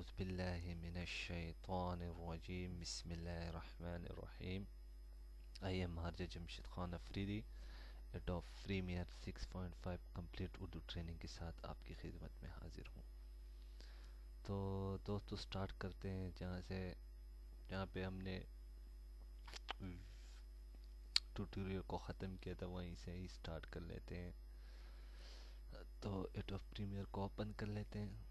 अऊज़ बिल्लाहि मिनश शैतानिर रजीम बिस्मिल्लाहिर रहमानिर रहीम। आई एम हारजा Jamshed Khan Afridi, Adobe Premiere 6.5 complete Urdu training के साथ आपकी खिदमत में हाजिर हूँ। तो दोस्तों स्टार्ट करते हैं जहाँ पे हमने ट्यूटोरियल को ख़त्म किया था वहीं से ही स्टार्ट कर लेते हैं। तो एडोब प्रीमियर को ओपन कर लेते हैं।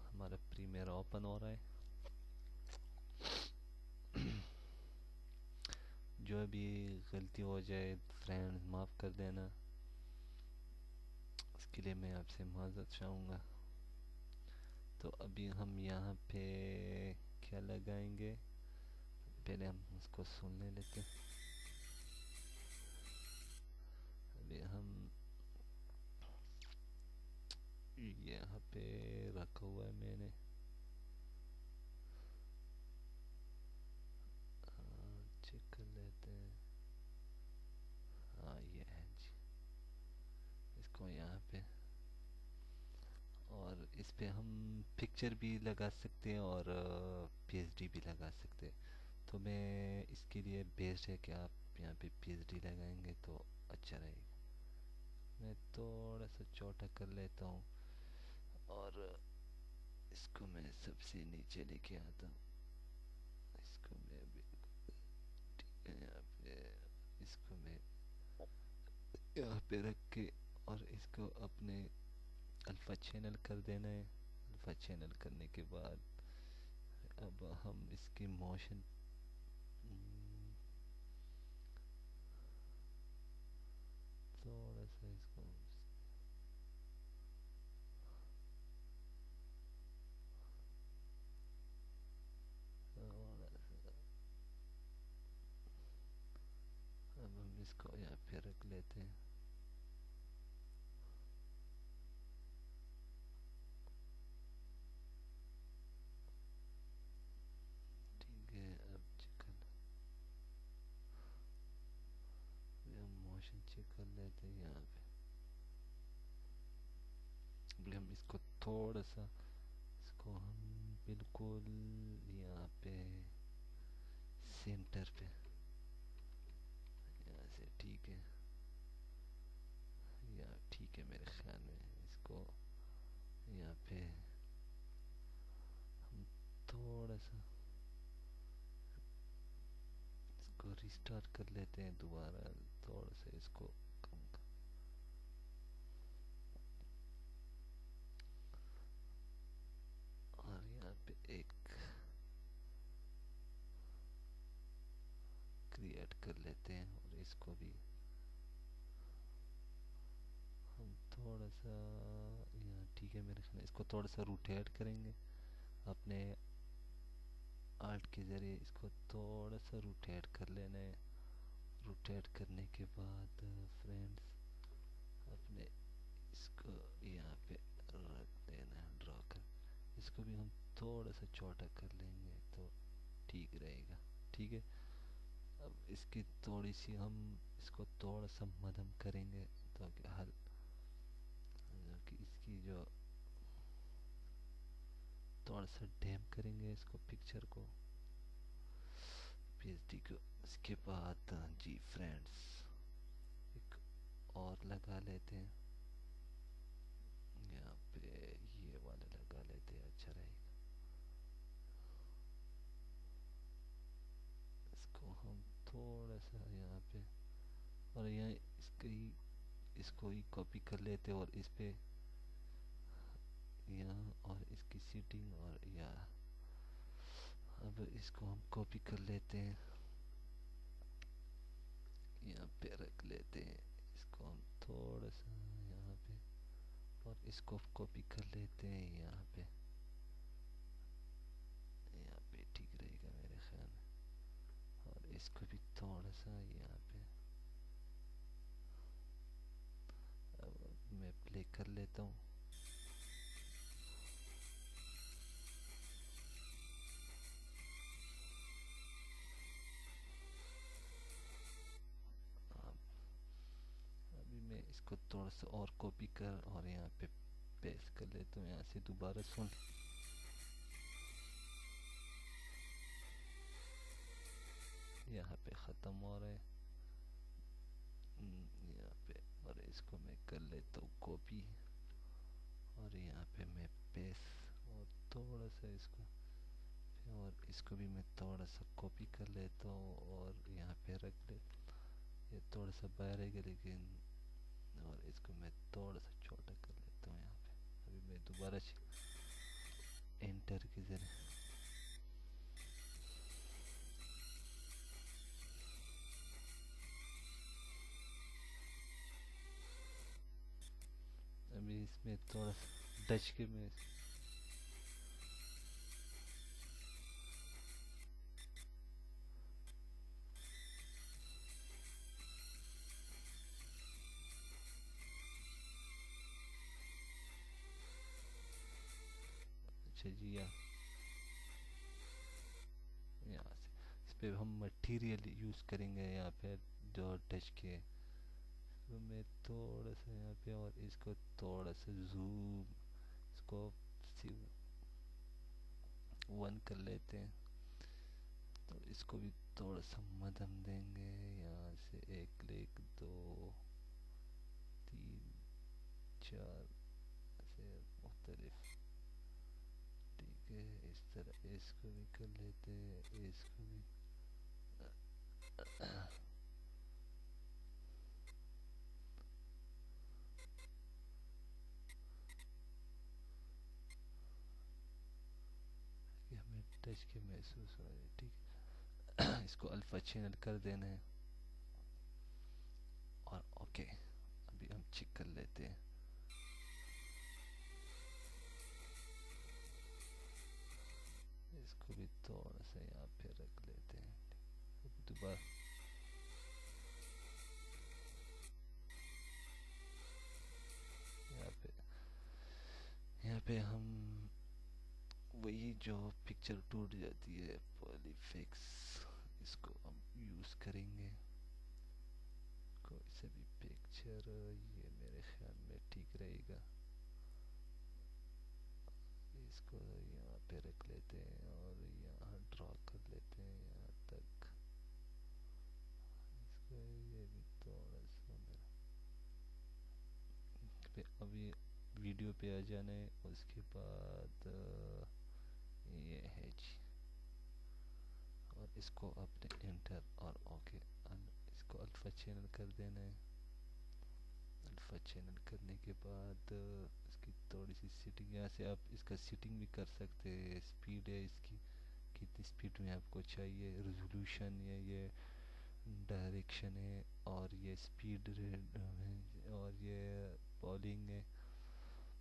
हमारा प्रीमियर ओपन हो रहा है। जो भी गलती हो जाए फ्रेंड्स माफ़ कर देना, इसके लिए मैं आपसे माज़रत चाहूँगा। तो अभी हम यहाँ पे क्या लगाएंगे, पहले हम उसको सुन लेते हैं। अभी हम यहाँ पे रखा हुआ है मैंने, चेक कर लेते हैं। हाँ ये है जी, इसको यहाँ पे, और इस पे हम पिक्चर भी लगा सकते हैं और पीएचडी भी लगा सकते हैं। तो मैं इसके लिए बेस्ट है कि आप यहाँ पे पीएचडी लगाएंगे तो अच्छा रहेगा। मैं थोड़ा सा छोटा कर लेता हूँ और इसको मैं सबसे नीचे लेके आता हूँ। इसको मैं यहाँ पे, इसको मैं यहाँ पे रख के, और इसको अपने अल्फ़ा चैनल कर देना है। अल्फ़ा चैनल करने के बाद अब हम इसकी मोशन थोड़ा सा इसको अब हम इसको यहाँ पे रख लेते हैं। ठीक है, अब हम मोशन चेक कर लेते हैं यहाँ पे। अभी हम इसको थोड़ा सा, इसको हम बिल्कुल यहाँ पे सेंटर पे, यहाँ से ठीक है, यहाँ ठीक है मेरे ख्याल में। इसको यहाँ पे हम थोड़ा सा इसको रिस्टार्ट कर लेते हैं दोबारा, थोड़ा सा इसको कम कर। और यहाँ पे एक क्रिएट कर लेते हैं और इसको भी हम थोड़ा सा यहाँ ठीक है मेरे ख्याल। इसको थोड़ा सा रोटेट करेंगे अपने आर्ट के ज़रिए, इसको थोड़ा सा रोटेट कर लेना है। रोटेट करने के बाद फ्रेंड्स अपने इसको यहाँ पे रख देना है, ड्रॉ कर। इसको भी हम थोड़ा सा छोटा कर लेंगे तो ठीक रहेगा। ठीक है, अब इसकी थोड़ी सी हम इसको थोड़ा सा मध्यम करेंगे ताकि हल कि इसकी जो थोड़ा सा डैम करेंगे इसको, पिक्चर को, पीएचडी को। इसके बाद जी फ्रेंड्स एक और लगा लेते हैं यहाँ पे, ये वाला लगा लेते हैं, अच्छा रहेगा। इसको हम थोड़ा सा यहाँ पे, और यहाँ इसको ही कॉपी कर लेते हैं और इस पे यहाँ, और इसकी सीटिंग और यहाँ, अब इसको हम कॉपी कर लेते हैं, यहाँ पे रख लेते हैं। इसको हम थोड़ा सा यहाँ पे, और इसको कॉपी कर लेते हैं यहाँ पे। यहाँ पे ठीक रहेगा मेरे ख्याल में। और इसको भी थोड़ा सा यहाँ पे, अब मैं प्ले कर लेता हूँ। इसको थोड़ा सा और कॉपी कर और यहाँ पे पेस्ट कर ले, तो यहाँ से दोबारा सुन। यहाँ पे ख़त्म हो रहा है यहाँ पे। और इसको मैं कर लेता हूँ कॉपी और यहाँ पे मैं पेस्ट और थोड़ा सा इसको, और इसको भी मैं थोड़ा सा कॉपी कर लेता हूँ और यहाँ पे रख ले। ये थोड़ा सा बाहर है लेकिन, और इसको मैं थोड़ा सा छोटा कर लेता हूँ यहाँ पे। अभी मैं दोबारा एंटर के ज़रिए अभी इसमें थोड़ा सा टच के में। अच्छा जी, यहाँ से इस पे हम मटेरियल यूज़ करेंगे यहाँ पे जो टच के। तो मैं थोड़ा सा यहाँ पे और इसको थोड़ा सा जूम, इसको वन कर लेते हैं। तो इसको भी थोड़ा सा मदम देंगे, यहाँ से एक क्लिक, दो, तीन, चार से मुख्तलिफ। ठीक है, इस तरह इसको भी कर लेते हैं, इसको भी। कि हमें टच के महसूस हो रहा है। ठीक है, इसको अल्फा चैनल कर देना है और ओके। अभी हम चेक कर लेते हैं। इसको भी थोड़ा सा यहाँ पे रख लेते हैं। दोबारा यहाँ पे हम वही जो पिक्चर टूट जाती है पॉलीफिक्स, इसको हम यूज़ करेंगे। कोई से भी पिक्चर, ये मेरे ख्याल में ठीक रहेगा। इसको यहाँ पे रख लेते हैं और यहाँ ड्रॉ कर लेते हैं यहाँ तक। इसको ये भी थोड़ा सा मेरा पे अभी वीडियो पे आ जाना है। उसके बाद ये है जी, और इसको अपने एंटर और ओके। इसको अल्फा चैनल कर देना है। अल्फा चैनल करने के बाद इसकी थोड़ी सी सीटिंग, यहाँ से आप इसका सीटिंग भी कर सकते हैं। स्पीड है इसकी, कितनी स्पीड में आपको चाहिए, रेजोल्यूशन है, ये डायरेक्शन है, और ये स्पीड है, और ये पॉलिंग है,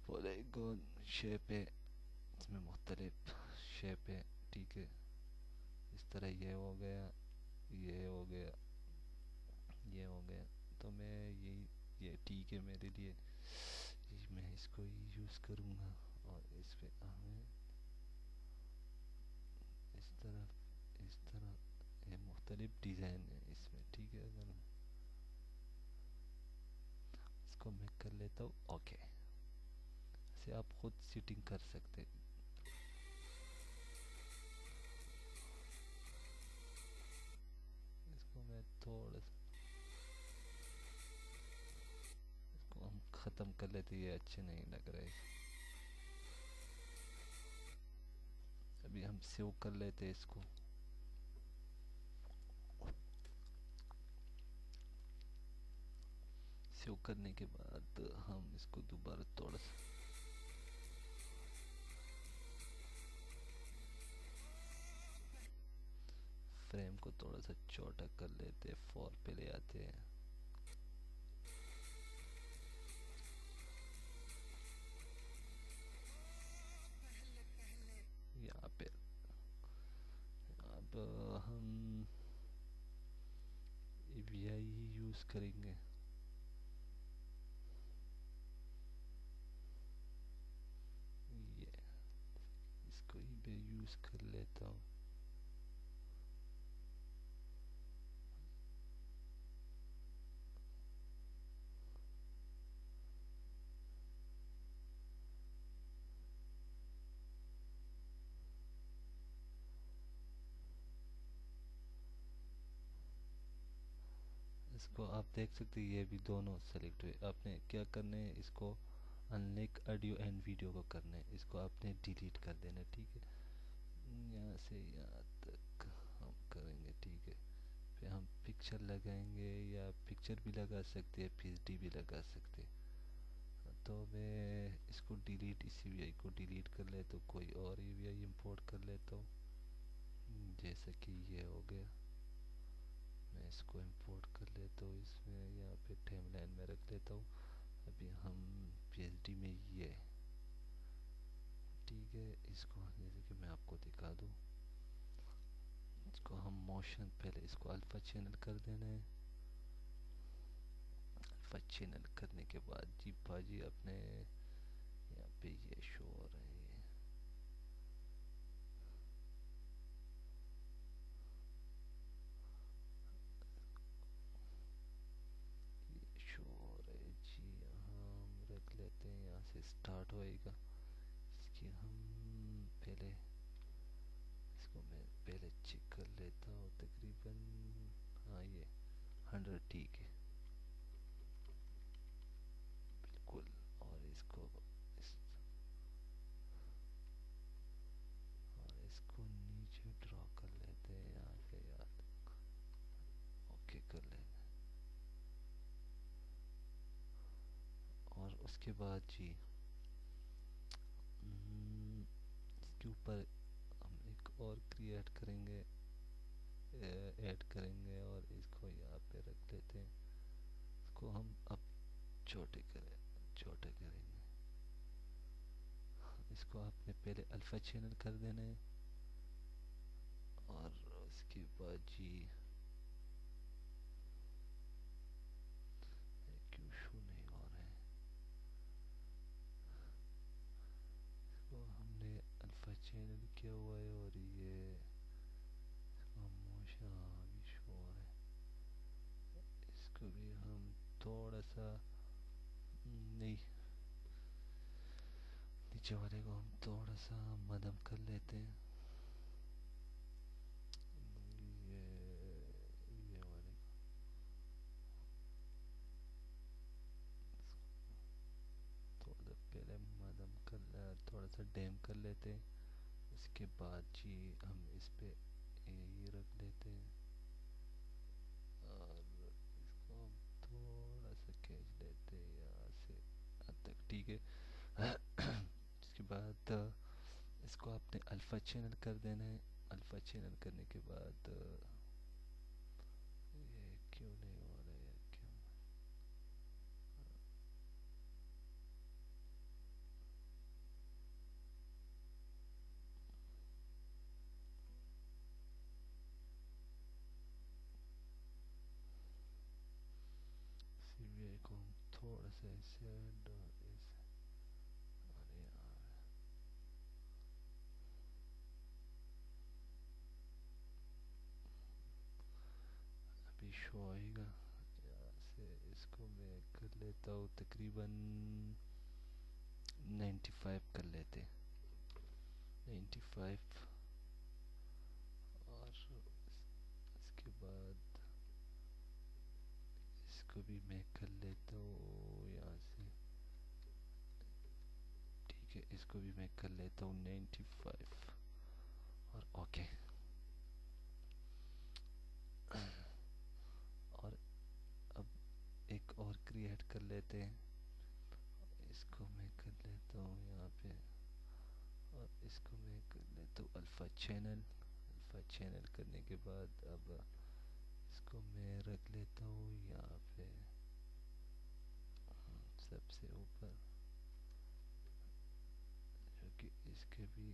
पॉलीगॉन शेप है, इसमें मुख्तलिफ शेप है। ठीक है, इस तरह ये हो गया, ये हो गया, ये हो गया। तो मैं यही, ये ठीक है मेरे लिए, मैं इसको ही यूज़ करूँगा। और इस पे हमें इस तरह ये मुख्तलिफ डिज़ाइन है इसमें। ठीक है, अगर इसको मैं कर लेता हूँ ओके। से आप खुद सीटिंग कर सकते हैं। इसको मैं थोड़ा सा, इसको हम ख़त्म कर लेते, ये अच्छे नहीं लग रहे। अभी हम सेव कर लेते हैं इसको। सेव करने के बाद हम इसको दोबारा थोड़ा सा फ्रेम को थोड़ा सा छोटा कर लेते, 4 पे ले आते हैं। यहाँ पे अब हम AVI ही यूज़ करेंगे। ये इसको ही मैं यूज़ कर लेता हूँ। इसको आप देख सकते हैं, ये भी दोनों सेलेक्ट हुए। आपने क्या करना है, इसको अनलिंक ऑडियो एंड वीडियो को करना है, इसको आपने डिलीट कर देना है, ठीक है। यहाँ से यहाँ तक हम करेंगे, ठीक है। फिर हम पिक्चर लगाएंगे, या पिक्चर भी लगा सकते हैं, पीएसडी भी लगा सकते हैं। तो मैं इसको डिलीट, इसी वी को डिलीट कर ले, तो कोई और यूआई इंपोर्ट कर लेता हूँ। जैसे कि ये हो गया, मैं इसको इंपोर्ट कर लेता हूँ, इसमें यहाँ पे टाइमलाइन में रख लेता हूँ। अभी हम पीएचडी में ये, ठीक है। इसको जैसे कि मैं आपको दिखा दूँ, इसको हम मोशन, पहले इसको अल्फ़ा चैनल कर देना है। अल्फ़ा चैनल करने के बाद जी बाजी अपने यहाँ पे ये शो हो रहा है, ये शो हो रहा है जी। यहाँ हम रख लेते हैं, यहाँ से स्टार्ट होएगा। इसकी हम पहले, इसको मैं पहले चेक कर लेता हूँ, तकरीबन हाँ ये 100 ठीक है बिल्कुल। और इसको इस, और इसको नीचे ड्रॉ कर लेते हैं यहाँ से यार, ओके कर लेते हैं। और उसके बाद जी इसके ऊपर हम एक और क्रिएट करेंगे, ऐड करेंगे, और इसको यहाँ पे रख लेते हैं। इसको हम अब छोटे करेंगे। इसको आपने पहले अल्फ़ा चैनल कर देना है, और उसके बाद जी क्यों शो नहीं हो रहा है, इसको हमने अल्फ़ा चैनल किया हुआ है, और ये खामोश भी शो हो रहा है। इसको भी हम थोड़ा सा, नहीं, नीचे वाले को हम थोड़ा सा मध्यम कर लेते हैं। ये वाले को थोड़ा पहले मध्यम कर, थोड़ा सा डैम कर लेते हैं। उसके बाद जी हम इस पे ये रख लेते हैं, और इसको हम थोड़ा सा खींच लेते हैं यहाँ से यहाँ तक, ठीक है। उसके बाद इसको आपने अल्फ़ा चैनल कर देना है। अल्फ़ा चैनल करने के बाद ये क्यों नहीं हो रहा है, क्यों, सीबीआई को हम थोड़ा सा ऐसे ऐड, और ऐसे, अरे यार अभी शो आएगा। यहाँ से इसको मैं कर लेता हूँ, तकरीबन 95 कर लेते, 95। और इसके बाद इसको भी मैं कर लेता हूँ यहाँ से, ठीक है। इसको भी मैं कर लेता हूँ 95, और ओके। और अब एक और क्रिएट कर लेते हैं, इसको मैं कर लेता हूँ यहाँ पे, और इसको मैं कर लेता हूँ अल्फ़ा चैनल। अल्फ़ा चैनल करने के बाद अब इसको मैं रख लेता हूँ यहाँ पे सबसे ऊपर, जो कि इसके भी,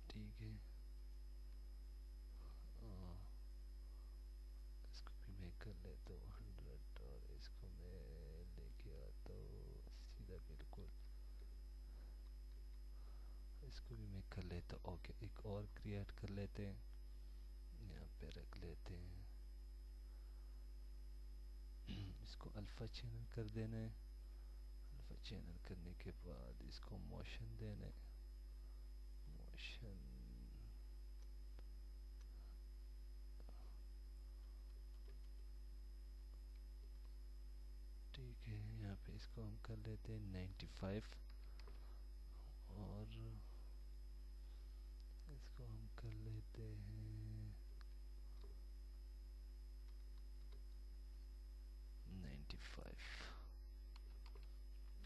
ठीक है। इसको भी मैं कर लेता हूँ 100, और इसको मैं लेके आता हूँ सीधा बिल्कुल, इसको भी मैं कर लेता हूँ, ओके। एक और क्रिएट कर लेते हैं, यहाँ पे रख लेते हैं। इसको अल्फ़ा चैनल कर देना है। अल्फ़ा चैनल करने के बाद इसको मोशन देना है, मोशन, इसको हम कर लेते हैं 95 और इसको हम कर लेते हैं 95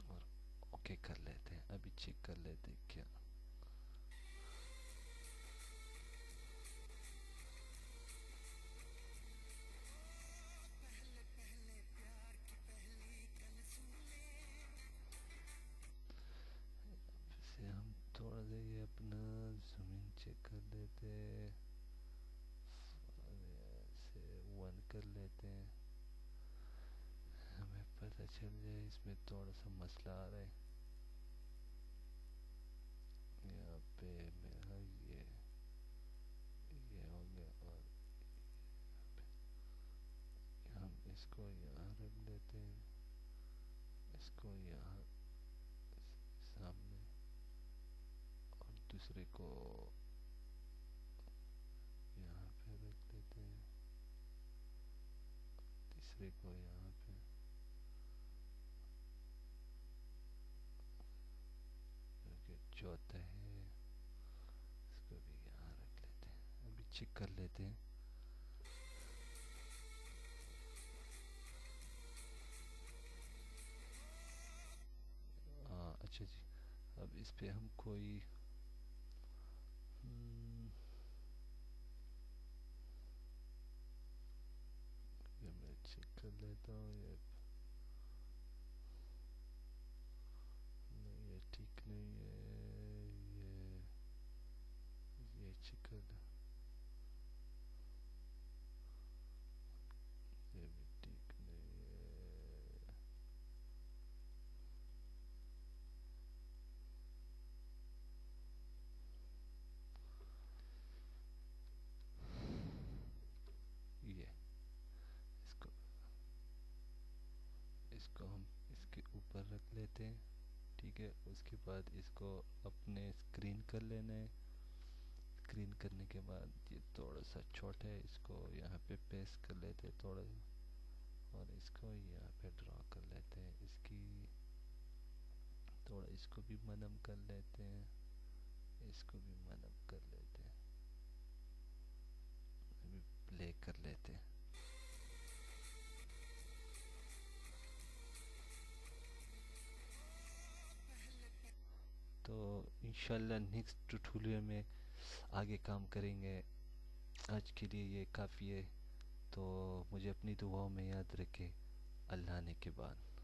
और ओके कर लेते हैं। अभी चेक कर लेते हैं क्या। से हम थोड़ा सा ये अपना जूमिंग चेक कर लेते हैं, से 1 कर लेते हैं, हमें पता चल जाए इसमें थोड़ा सा मसला आ रहा है। यहाँ पे मेरा ये हो गया और हम इसको यहाँ रख लेते हैं, इसको यहाँ सामने और दूसरे को यहाँ पे रख लेते हैं, तीसरे को यहाँ पे, क्योंकि चौथा है इसको भी यहाँ रख लेते हैं। अभी चेक कर लेते हैं। हाँ अच्छा जी, अब इस पे हम कोई ये मैं चेक कर लेता हूँ। ये ठीक नहीं है, ये चेक कर ले, ये भी ठीक नहीं है। ये इसको इसको हम इसके ऊपर रख लेते हैं, ठीक है। उसके बाद इसको अपने स्क्रीन कर लेना है। स्क्रीन करने के बाद ये थोड़ा सा छोटा है, इसको यहाँ पे पेस्ट कर लेते हैं थोड़ा सा और इसको यहाँ पे ड्रॉ कर लेते हैं। इसकी थोड़ा इसको भी मनम कर लेते हैं, इसको भी मनम कर लेते हैं, अभी प्ले कर लेते हैं। तो इंशाल्लाह नेक्स्ट ट्यूटोरियल में आगे काम करेंगे। आज के लिए ये काफ़ी है, तो मुझे अपनी दुआओं में याद रखें। अल्लाह ने के बाद।